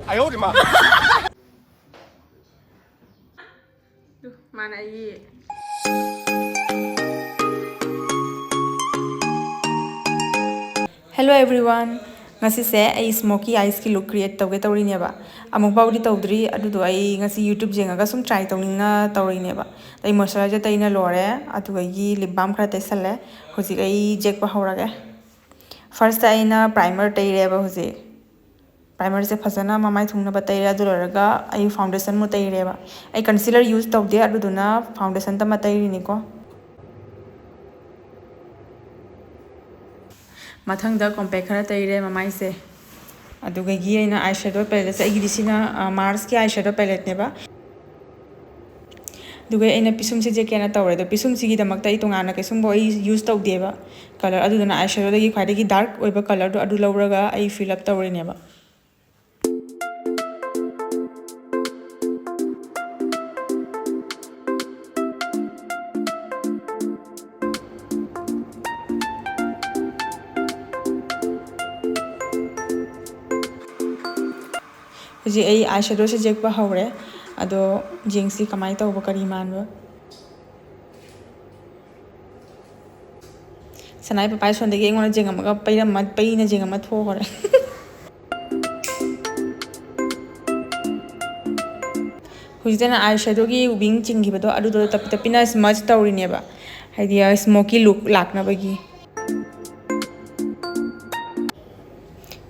哎呦我的妈！Mana iyi. Hello everyone. Ngasi se ai smoky eyes ki look create tawge tawri ne ba. Amuk baudi tawdri adu do ai ngasi YouTube jenga ga sum try tawning na tawri ne ba. Tai moisturizer tai na lore atu ga gi lip balm khara tai salle. Hoji ai jek ba hawra ga. First ai na primer tai re ba hoji. Primer se phasana mamai thungna ba tai ra du lorga ai foundation mo tai re ba. Ai concealer use tawde adu do na foundation ta ma tai ri ni ko. Mathangda compact khara taire mamai se aduga gi aina eyeshadow palette se igi disina Mars ki eyeshadow palette ne ba duga aina pisum se je kena tawre do pisum sigi damak tai tongana ke sum boy use taw deba color adu na eyeshadow da gi khwaide gi dark oiba color do adu lawraga ai fill up tawre ne ba Hoji ai eyeshadow se jek ba hawre ado jengsi kamai taw ba kari man ba sanai pa pai son de ge ngona jengam ga paira mat paina jengam tho gore Hoji dana eyeshadow gi wing chingi ba do adu do tapina smudge tawri ne ba haidi smoky look lakna ba gi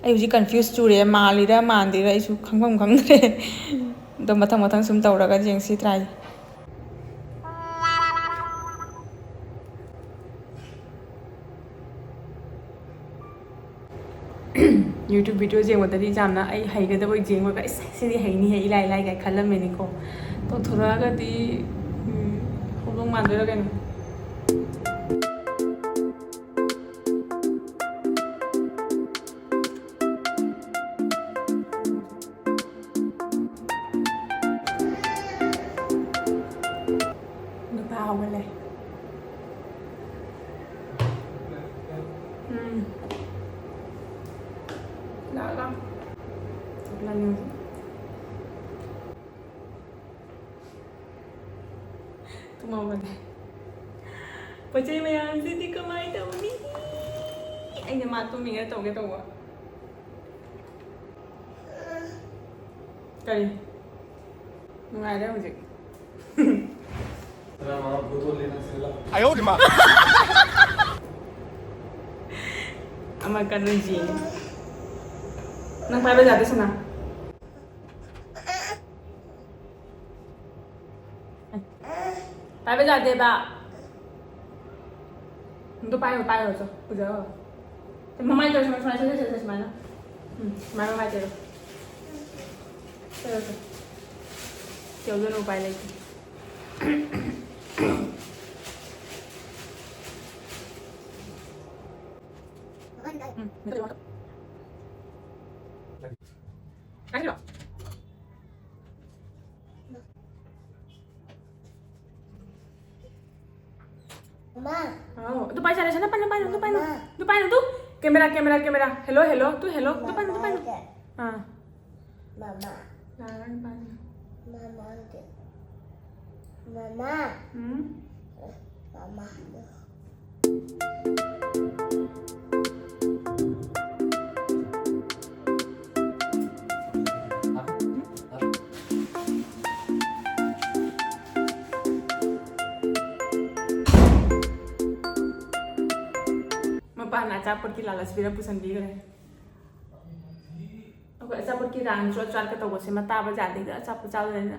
I was confused to read Malida Mandira is come the Matamatan sum Tauraga Jengsi try. YouTube videos what the Jamna, I hide the way Jing was silly Haini, like a color menico. Totoraga the Hulu Mandra again. Pacay mayan hindi kamay daw ni. Ay namato minga tawag tawa. Kali. Nungay mo jik.哎呦我的妈Amag ka nun Jing. Nang pa ba dati sana? Pa ba dati ba? Ito pa yun so. Puja. Mamay ito semana. Mamay ito. Pero ito. Tiyo doon upay like. Kasih lo. Mama. Oh, tu pai sana depan tu. Kamera. Hello, tu hello. Depan. Ah. Mama. Depan. Mama. Mama. Achapot ki lalas bira pusan bi gare okay achapot ki rang chwa char ka to se mata ba ja de achapot chal le na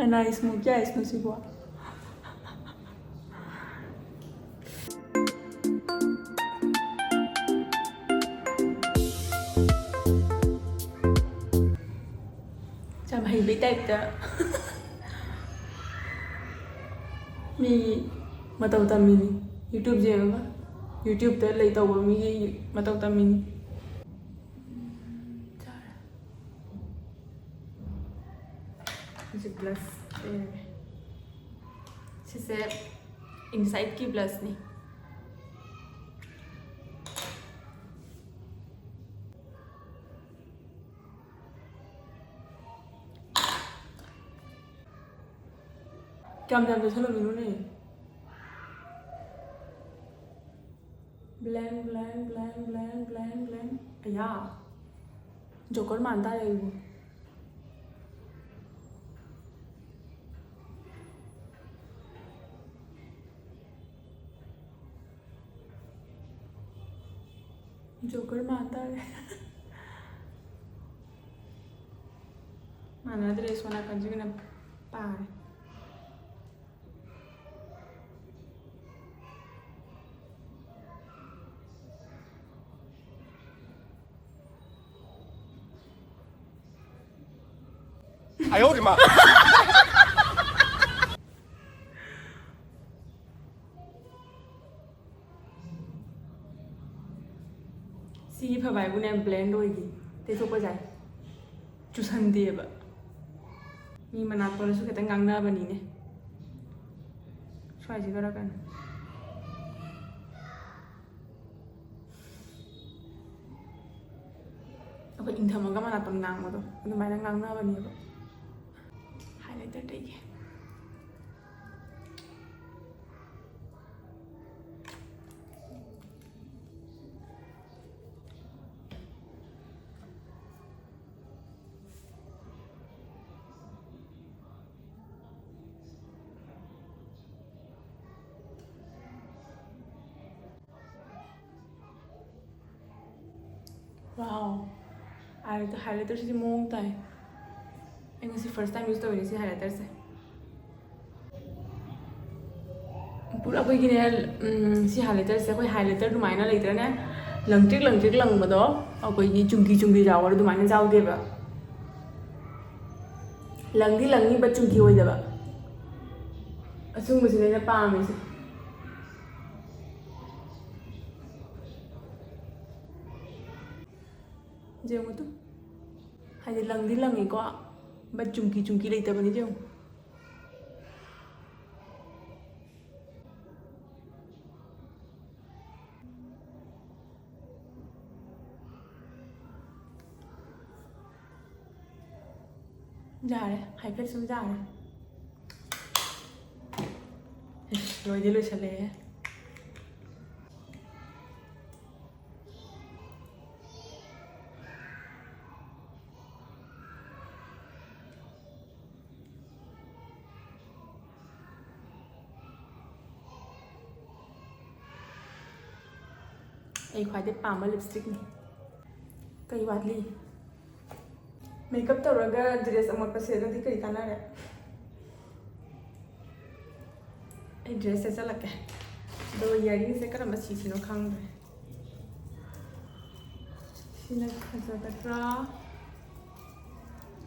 Karena SMOkEY es no igual. ꯌꯥꯝ ꯍꯩꯕꯩ ꯇꯥꯏꯞꯇ ꯃꯤ ꯃꯇꯧ ꯇꯝꯃꯤꯅꯤ YouTube ꯌꯦꯡꯉꯒ ꯌꯨꯇ꯭ꯌꯨꯕꯇ ꯂꯩ ꯇꯧꯕ ꯃꯤꯒꯤ ꯃꯇꯧ ꯇꯝꯃꯤꯅꯤ ꯍꯧꯖꯤꯛ ꯕ꯭ꯂꯁ ꯂꯩꯔꯒꯦ ꯁꯤꯁꯦ ꯏꯟꯁꯥꯏꯠꯀꯤ ꯕ꯭ꯂꯁꯅꯤ Cam jam desa lo minum nih. Blend, blend, blend, blend, blend, blend. Ayah, Joker mantap ya ibu. Joker mantap ya. Mana dress mana kan juga nampak. Ayo di ma. Si phabai bu nem blend hoigi. Te thok pa jai. Chusan de ba. Mi manat pa su ketang gang na bani ne. Swai ji gara kan. Apa intham aga manat pa ngang ma do. Adu mai ngang na bani ba. Highlighter take. Wow, highlighter sih mong tay. Ini sih first time use to ini sih highlighter sih. Pura aku gini si highlighter sih aku highlighter rumah ini lagi terus lengtik leng bedo. Aku ini cungki jauh ada rumah ini jauh deh ba. Lengi bat cungki aja ba. Asung mesinnya paham sih. Jeng itu, hanya lang kok, bat cungki lagi tapi ni jeng. Jar, hyper sum jar. Lo chale. Ai khoai de pam lipstick ni. Kai watli. Makeup tawraga dress amot pa se di kai kana re. Ai dress esa lake. Do earring se kara masi sino khang re. Sina khaza tatra.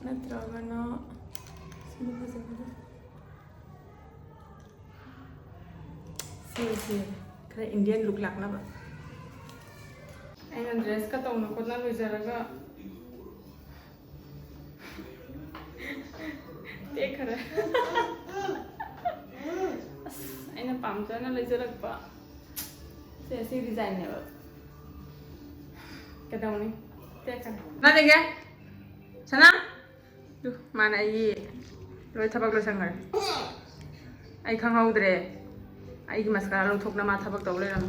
Natraga na. Sina khaza tatra. See. Kara Indian look lakna ba. Aina dress ka tawna ko na lujaraga. Take her. Aina pamcha na lujaraga pa. Sesi design ne ba. Kadawni. Take her. Na denge. Sana. Du mana yi. Loi thabak lo sangar. Ai khanghaudre. Ai gi mascara lo thokna ma thabak tawle ram.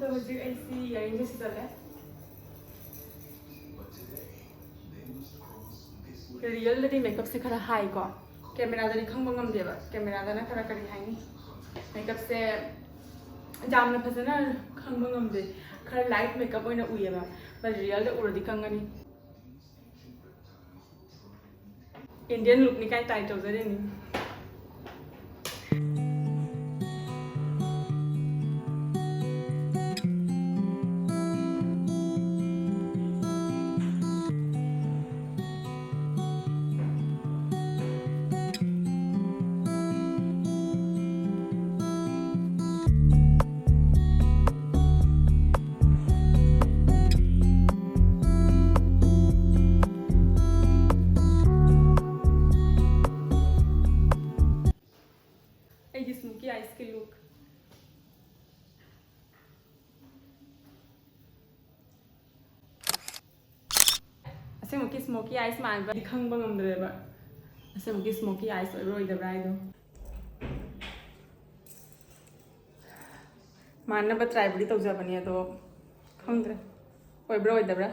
तो मुझे ऐसी यहीं से चल है real दरी makeup से खरा हाई को कैमरा दरी खंग बंगम देवा कैमरा दना खरा करी हाई मेकअप से जाम न फसना खंग बंगम दे खरा लाइट मेकअप होइना उयेबा पर रियल द उरदी खंगनी इंडियन लुक नि काय टाइटल जरे नि स्मोकी आइस मानबा खंबा ngамdreba असेमकी स्मोकी आइस ओइरोइदब्रा आइदो मानबा ट्राइबडी तौजाबनी अदो खंद्रे ओइब्रा ओइदब्रा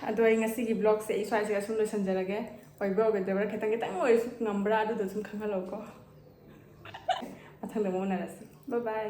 अदो आई ngasi ब्लॉग से इस वाइसे असुम लोसनजरगे ओइब्रा ओइदब्रा खतंग खतंग ओइसु ngambra अदो सुम खंगलौको मथंग मोनरसी बाय बाय